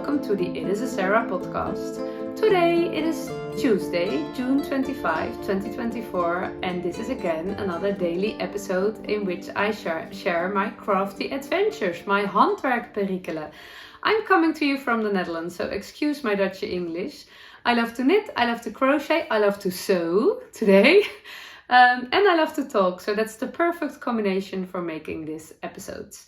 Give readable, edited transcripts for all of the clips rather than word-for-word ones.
welcome to the It Is a Sarah podcast. Today it is Tuesday, June 25, 2024, and this is again another daily episode in which I share my crafty adventures, my handwerk perikelen. I'm coming to you from the Netherlands, so excuse my Dutchy English. I love to knit, I love to crochet, I love to sew today, and I love to talk, so that's the perfect combination for making these episodes.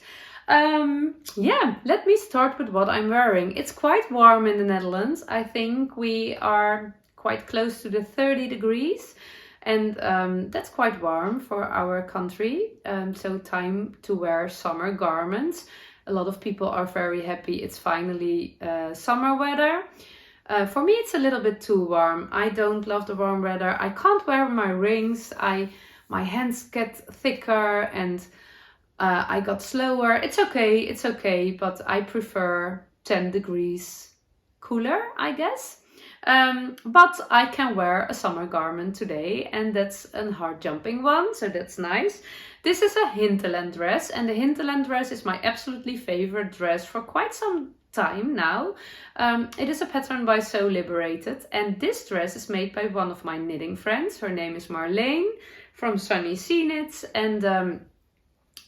Let me start with what I'm wearing. It's quite warm in the Netherlands. I think we are quite close to the 30 degrees and that's quite warm for our country. So time to wear summer garments. A lot of people are very happy it's finally summer weather. For me it's a little bit too warm. I don't love the warm weather. I can't wear my rings. My hands get thicker and I got slower. It's okay, but I prefer 10 degrees cooler, I guess. But I can wear a summer garment today, and that's a hard jumping one, so that's nice. This is a Hinterland dress, and the Hinterland dress is my absolutely favorite dress for quite some time now. It is a pattern by Liberated, and this dress is made by one of my knitting friends. Her name is Marleen from Sunny Sea Knits, and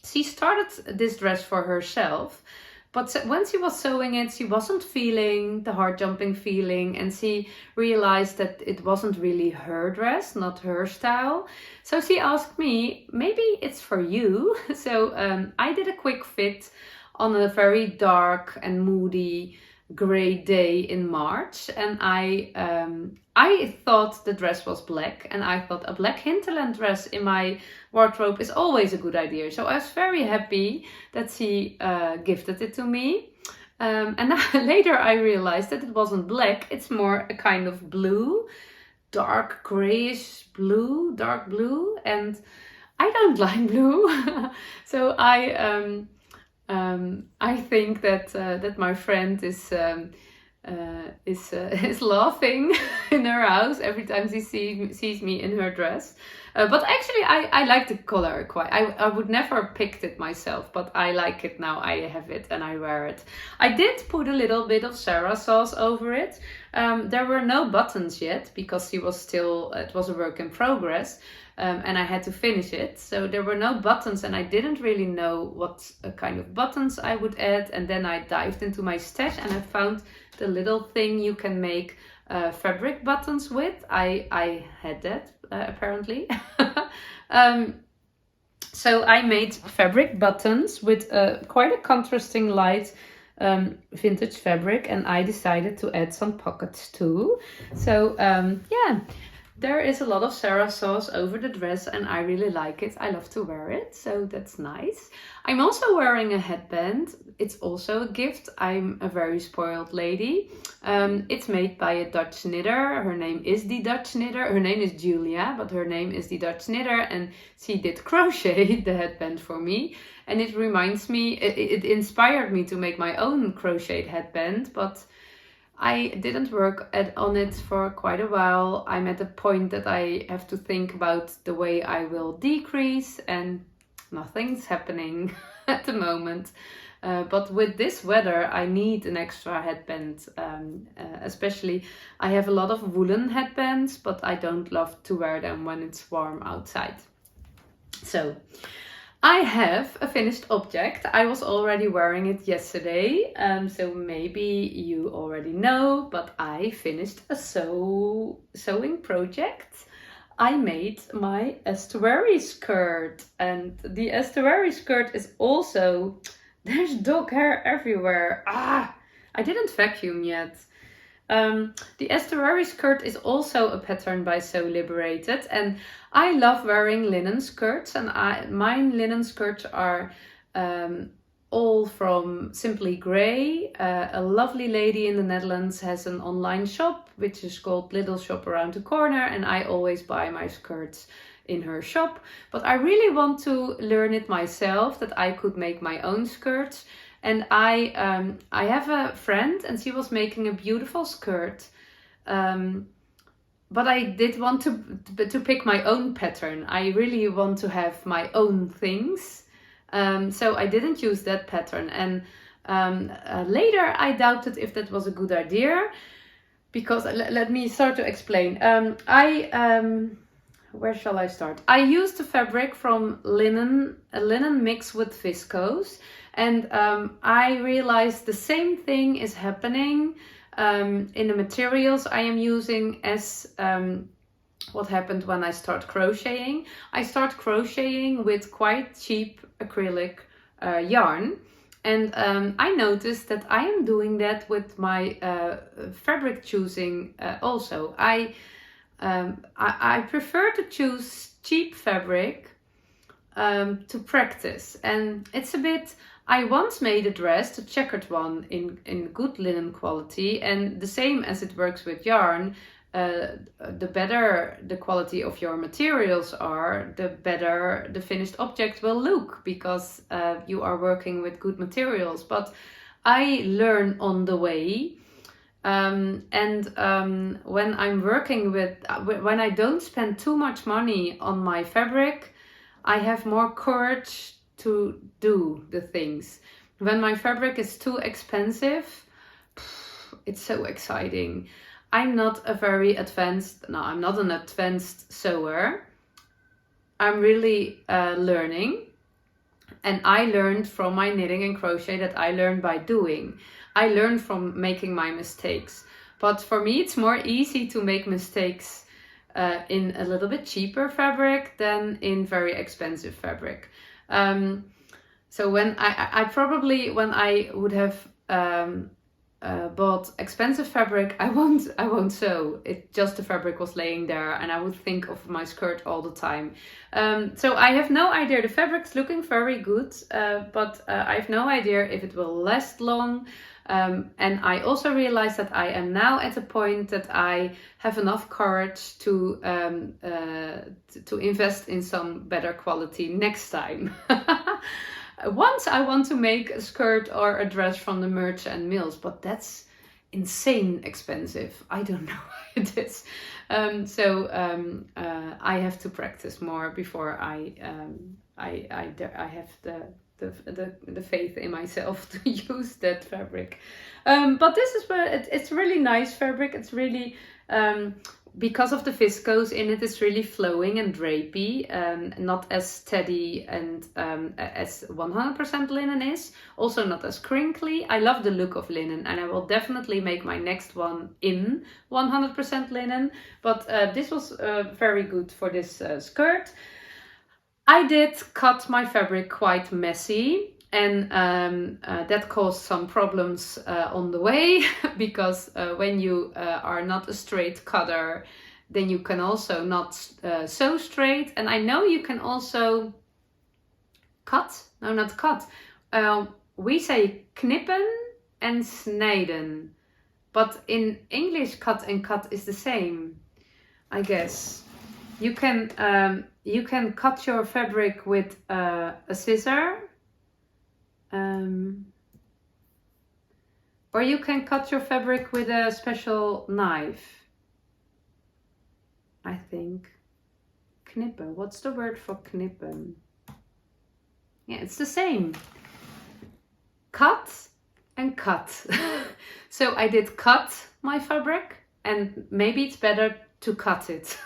she started this dress for herself, but when she was sewing it, she wasn't feeling the hard jumping feeling, and she realized that it wasn't really her dress, not her style. So she asked me, maybe it's for you. So I did a quick fit on a very dark and moody grey day in March, and I thought the dress was black, and I thought a black Hinterland dress in my wardrobe is always a good idea. So I was very happy that she gifted it to me. And later I realized that it wasn't black, it's more a kind of blue, dark grayish blue, dark blue, and I don't like blue. So I think that my friend is laughing in her house every time she sees me in her dress. But actually, I like the color quite. I would never picked it myself, but I like it now. I have it and I wear it. I did put a little bit of Sarah sauce over it. There were no buttons yet because it was a work in progress. And I had to finish it. So there were no buttons and I didn't really know what kind of buttons I would add. And then I dived into my stash and I found the little thing you can make fabric buttons with. I had that apparently. So I made fabric buttons with quite a contrasting light vintage fabric, and I decided to add some pockets too. So there is a lot of Sarah sauce over the dress and I really like it. I love to wear it, so that's nice. I'm also wearing a headband. It's also a gift. I'm a very spoiled lady. It's made by a Dutch knitter. Her name is the Dutch knitter. Her name is Julia, but her name is the Dutch knitter, and she did crochet the headband for me. And it reminds me, it inspired me to make my own crocheted headband, but I didn't work on it for quite a while. I'm at a point that I have to think about the way I will decrease, and nothing's happening at the moment. But with this weather, I need an extra headband. Especially, I have a lot of woolen headbands, but I don't love to wear them when it's warm outside. So I have a finished object. I was already wearing it yesterday, so maybe you already know, but I finished a sewing project. I made my Estuary skirt, and the Estuary skirt is also, there's dog hair everywhere. I didn't vacuum yet. The Estuary skirt is also a pattern by Liberated, and I love wearing linen skirts, and my linen skirts are all from Simply Grey. A lovely lady in the Netherlands has an online shop which is called Little Shop Around the Corner, and I always buy my skirts in her shop. But I really want to learn it myself, that I could make my own skirts. And I have a friend and she was making a beautiful skirt, but I did want to pick my own pattern. I really want to have my own things, so I didn't use that pattern. And Later, I doubted if that was a good idea, because let me start to explain. Where shall I start? I used the fabric from a linen mixed with viscose, and I realized the same thing is happening in the materials I am using as what happened when I start crocheting. I start crocheting with quite cheap acrylic yarn. And I noticed that I am doing that with my fabric choosing also. I prefer to choose cheap fabric to practice. And it's a bit... I once made a dress, a checkered one, in good linen quality. And the same as it works with yarn, the better the quality of your materials are, the better the finished object will look, because you are working with good materials. But I learn on the way, and when I'm working with, when I don't spend too much money on my fabric, I have more courage to do the things. When my fabric is too expensive, it's so exciting. I'm not an advanced sewer. I'm really learning. And I learned from my knitting and crochet that I learned by doing. I learned from making my mistakes. But for me, it's more easy to make mistakes in a little bit cheaper fabric than in very expensive fabric. So when when I would have bought expensive fabric, I won't sew. It just, the fabric was laying there, and I would think of my skirt all the time. So I have no idea. The fabric's looking very good, but I have no idea if it will last long. And I also realized that I am now at a point that I have enough courage to invest in some better quality next time. Once I want to make a skirt or a dress from the Merch and Mills, but that's insane expensive. I don't know how it is. I have to practice more before I have the faith in myself to use that fabric. But this is where it's really nice fabric. It's really because of the viscose in it, it's really flowing and drapey, not as steady and as 100% linen is. Also not as crinkly. I love the look of linen, and I will definitely make my next one in 100% linen. But this was very good for this skirt. I did cut my fabric quite messy, and that caused some problems on the way, because when you are not a straight cutter, then you can also not sew straight. And I know you can also we say knippen and snijden, but in English cut and cut is the same, I guess. You can cut your fabric with a scissor, or you can cut your fabric with a special knife. I think. Knippen. What's the word for knippen? Yeah, it's the same. Cut and cut. So I did cut my fabric, and maybe it's better to cut it.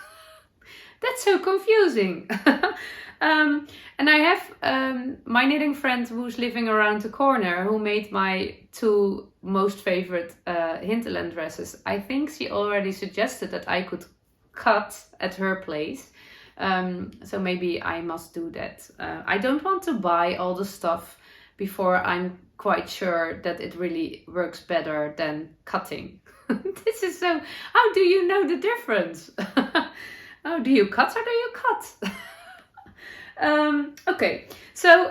That's so confusing. And I have my knitting friend who's living around the corner, who made my two most favorite Hinterland dresses. I think she already suggested that I could cut at her place. So maybe I must do that. I don't want to buy all the stuff before I'm quite sure that it really works better than cutting. This is so... How do you know the difference? Oh, do you cut or do you cut? Okay, so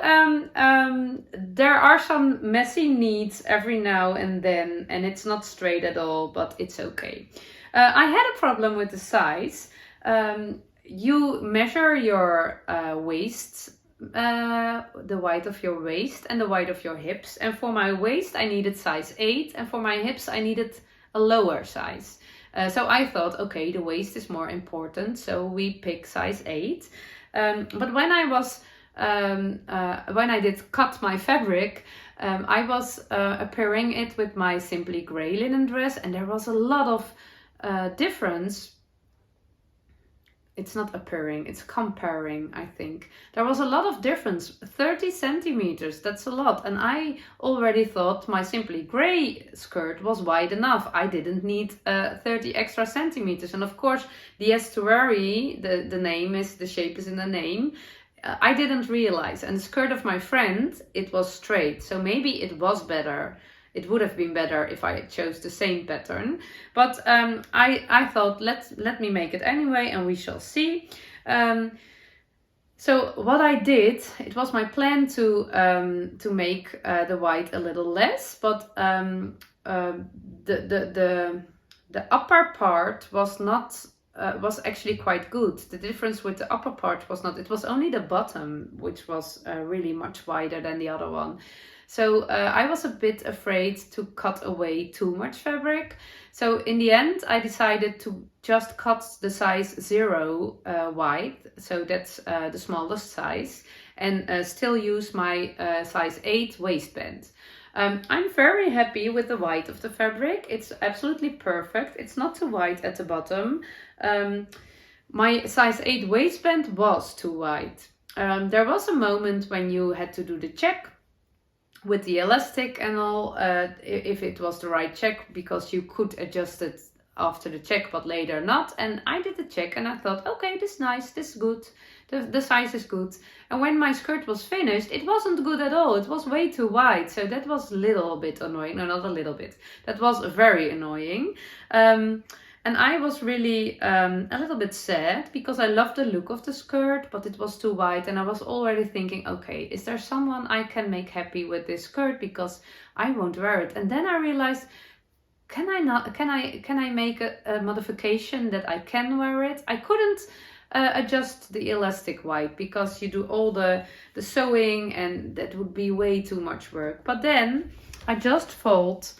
there are some messy needs every now and then, and it's not straight at all, but it's okay. I had a problem with the size. You measure your waist, the width of your waist and the width of your hips. And for my waist, I needed size 8, and for my hips, I needed a lower size. So I thought, okay, the waist is more important, so we pick size 8. But when I did cut my fabric, I was pairing it with my simply grey linen dress, and there was a lot of difference. It's not appearing, it's comparing, I think. There was a lot of difference, 30 centimeters, that's a lot. And I already thought my simply grey skirt was wide enough. I didn't need 30 extra centimeters. And of course, the estuary, the name is, the shape is in the name. I didn't realize. And the skirt of my friend, it was straight. So maybe it was better. It would have been better if I chose the same pattern. But I thought, let me make it anyway, and we shall see. So what I did, it was my plan to make the white a little less, but the upper part was not was actually quite good. The difference with the upper part was not. It was only the bottom which was really much wider than the other one. So I was a bit afraid to cut away too much fabric. So in the end, I decided to just cut the size 0 wide. So that's the smallest size. And still use my size 8 waistband. I'm very happy with the white of the fabric. It's absolutely perfect. It's not too wide at the bottom. My size 8 waistband was too wide. There was a moment when you had to do the check with the elastic and all, if it was the right check, because you could adjust it after the check, but later not. And I did the check and I thought, okay, this is nice, this is good, the size is good. And when my skirt was finished, it wasn't good at all. It was way too wide. So that was a little bit annoying. No, not a little bit. That was very annoying. And I was really a little bit sad because I loved the look of the skirt, but it was too wide. And I was already thinking, okay, is there someone I can make happy with this skirt, because I won't wear it. And then I realized, can I make a modification that I can wear it? I couldn't adjust the elastic wide because you do all the sewing and that would be way too much work. But then I just fold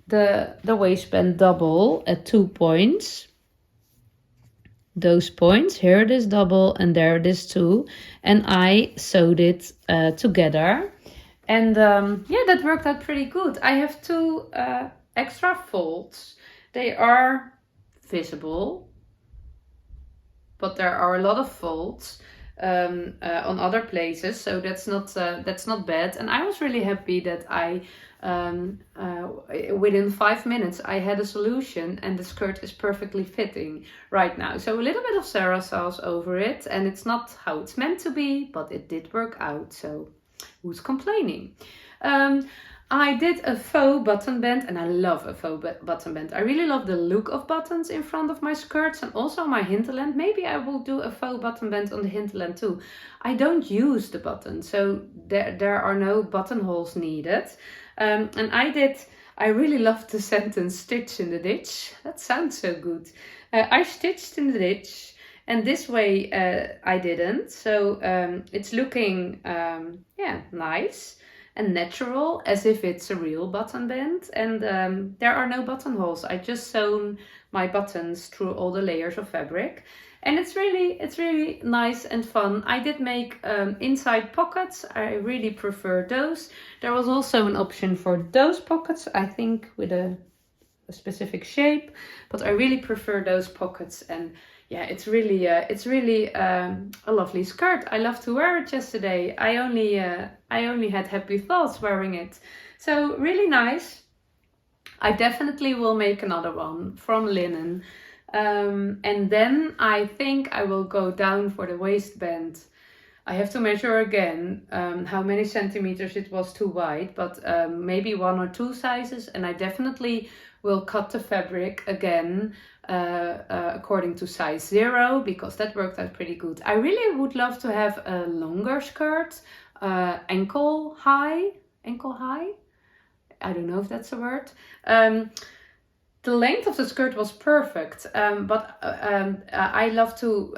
the waistband double at 2 points. Those points, here it is double and there it is 2. And I sewed it together. And yeah, that worked out pretty good. I have 2 extra folds. They are visible, but there are a lot of folds on other places, so that's not bad. And I was really happy that I within 5 minutes I had a solution, and the skirt is perfectly fitting right now. So a little bit of Sarah sauce over it, and it's not how it's meant to be, but it did work out, so who's complaining? I did a faux button band, and I love a faux button band. I really love the look of buttons in front of my skirts and also my hinterland. Maybe I will do a faux button band on the hinterland too. I don't use the button, so there are no buttonholes needed. And I really loved the sentence stitch in the ditch. That sounds so good. I stitched in the ditch, and this way I didn't. So it's looking, yeah, nice and natural, as if it's a real button band. And there are no buttonholes. I just sewn my buttons through all the layers of fabric. And it's really nice and fun. I did make inside pockets. I really prefer those. There was also an option for those pockets, I think with a specific shape, but I really prefer those pockets. And yeah, it's really a lovely skirt. I love to wear it yesterday. I only had happy thoughts wearing it. So really nice. I definitely will make another one from linen. And then I think I will go down for the waistband. I have to measure again how many centimeters it was too wide, but maybe 1 or 2 sizes. And I definitely will cut the fabric again according to size 0, because that worked out pretty good. I really would love to have a longer skirt, ankle high. I don't know if that's a word. The length of the skirt was perfect, but I love to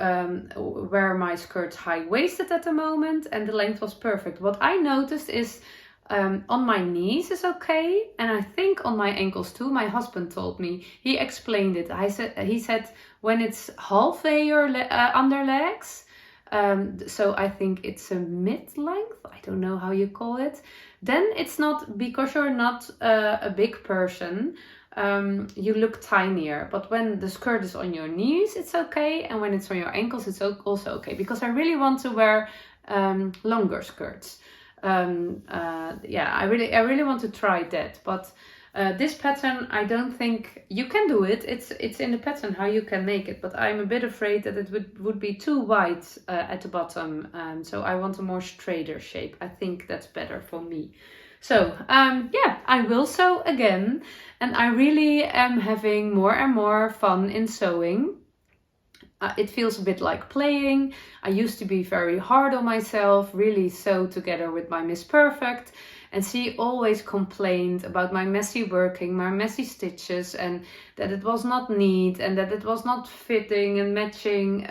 wear my skirts high-waisted at the moment, and the length was perfect. What I noticed is on my knees is okay, and I think on my ankles too. My husband told me, he explained it. He said when it's halfway your underlegs, So I think it's a mid-length, I don't know how you call it. Then it's not, because you're not a big person, you look tinier. But when the skirt is on your knees, it's okay. And when it's on your ankles, it's also okay. Because I really want to wear longer skirts. I really want to try that. But this pattern, I don't think you can do it. It's in the pattern how you can make it, but I'm a bit afraid that it would be too wide at the bottom. So I want a more straighter shape. I think that's better for me. So I will sew again, and I really am having more and more fun in sewing. It feels a bit like playing. I used to be very hard on myself, really sew together with my Miss Perfect. And she always complained about my messy working, my messy stitches, and that it was not neat and that it was not fitting and matching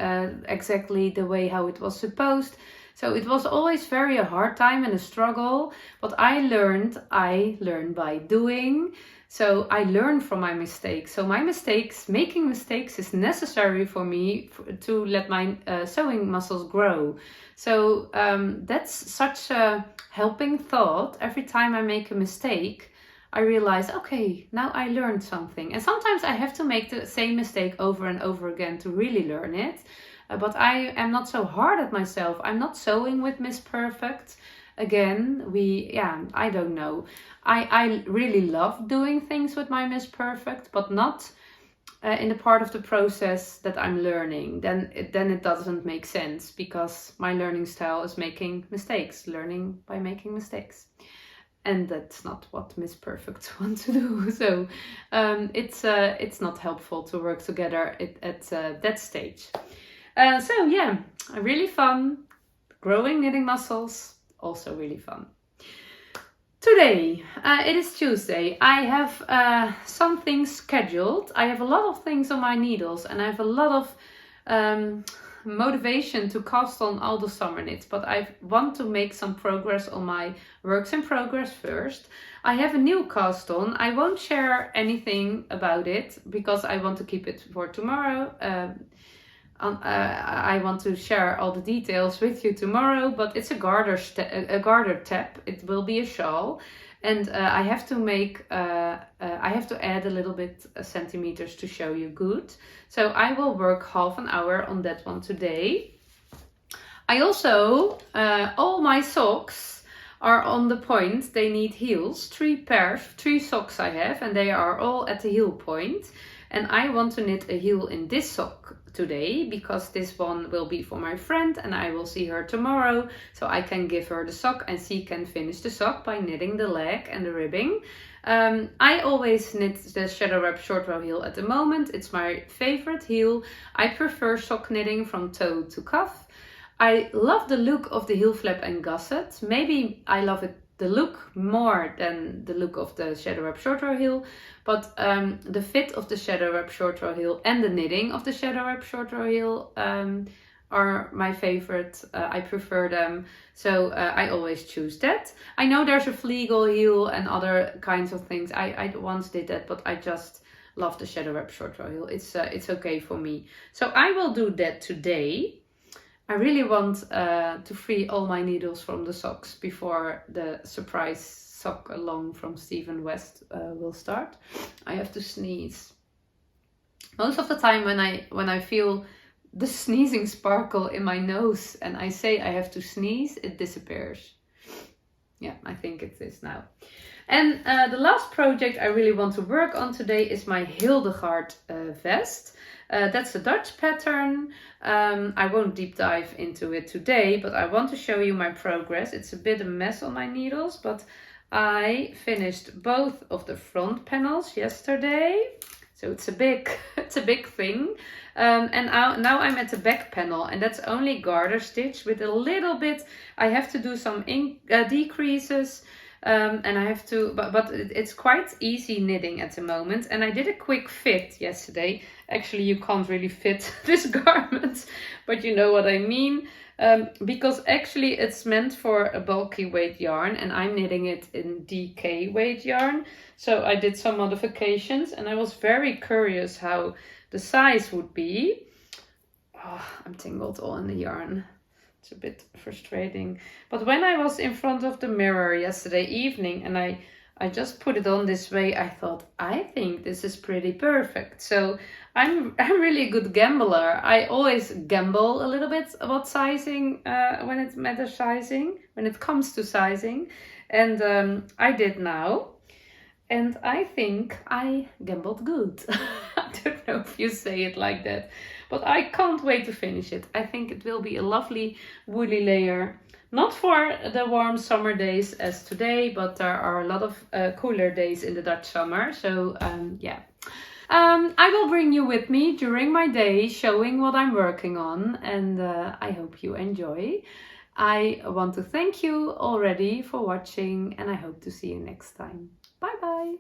exactly the way how it was supposed. So it was always very a hard time and a struggle. But I learned by doing. So I learn from my mistakes. So making mistakes is necessary for me to let my sewing muscles grow. So that's such a helping thought. Every time I make a mistake, I realize, okay, now I learned something. And sometimes I have to make the same mistake over and over again to really learn it. But I am not so hard at myself. I'm not sewing with Miss Perfect. Again, I don't know. I really love doing things with my Miss Perfect, but not in the part of the process that I'm learning. Then it doesn't make sense, because my learning style is making mistakes, learning by making mistakes. And that's not what Miss Perfect wants to do. So it's not helpful to work together at that stage. Really fun. Growing knitting muscles, also really fun. Today, it is Tuesday. I have some things scheduled. I have a lot of things on my needles, and I have a lot of motivation to cast on all the summer knits, but I want to make some progress on my works in progress first. I have a new cast on. I won't share anything about it because I want to keep it for tomorrow. I want to share all the details with you tomorrow, but it's a garter tab. It will be a shawl, and I have to add a little bit centimeters to show you good. So I will work half an hour on that one today. I also, all my socks are on the point. They need heels, 3 socks I have, and they are all at the heel point. And I want to knit a heel in this sock today, because this one will be for my friend and I will see her tomorrow. So I can give her the sock and she can finish the sock by knitting the leg and the ribbing. I always knit the shadow wrap short row heel at the moment. It's my favorite heel. I prefer sock knitting from toe to cuff. I love the look of the heel flap and gusset. Maybe I love the look more than the look of the shadow wrap short row heel, but the fit of the shadow wrap short row heel and the knitting of the shadow wrap short row heel are my favorite. I prefer them, so I always choose that. I know there's a Flegel heel and other kinds of things. I once did that, but I just love the shadow wrap short row heel. It's okay for me. So I will do that today. I really want to free all my needles from the socks before the surprise sock along from Stephen West will start. I have to sneeze. Most of the time when I feel the sneezing sparkle in my nose and I say I have to sneeze, it disappears. Yeah, I think it is now. And the last project I really want to work on today is my Hildegard vest. That's a Dutch pattern. I won't deep dive into it today, but I want to show you my progress. It's a bit a mess on my needles, but I finished both of the front panels yesterday. So it's a big thing. And now I'm at the back panel, and that's only garter stitch with a little bit. I have to do some decreases. And I have to, but it's quite easy knitting at the moment. And I did a quick fit yesterday. Actually, you can't really fit this garment, but you know what I mean. Because actually it's meant for a bulky weight yarn and I'm knitting it in DK weight yarn. So I did some modifications and I was very curious how the size would be. Oh, I'm tangled all in the yarn. It's a bit frustrating. But when I was in front of the mirror yesterday evening and I just put it on this way, I thought, I think this is pretty perfect. So I'm really a good gambler. I always gamble a little bit about sizing when it matters sizing, when it comes to sizing. And I did now. And I think I gambled good. I don't know if you say it like that. But I can't wait to finish it. I think it will be a lovely woolly layer. Not for the warm summer days as today, but there are a lot of cooler days in the Dutch summer. So yeah. I will bring you with me during my day, showing what I'm working on. And I hope you enjoy. I want to thank you already for watching, and I hope to see you next time. Bye bye!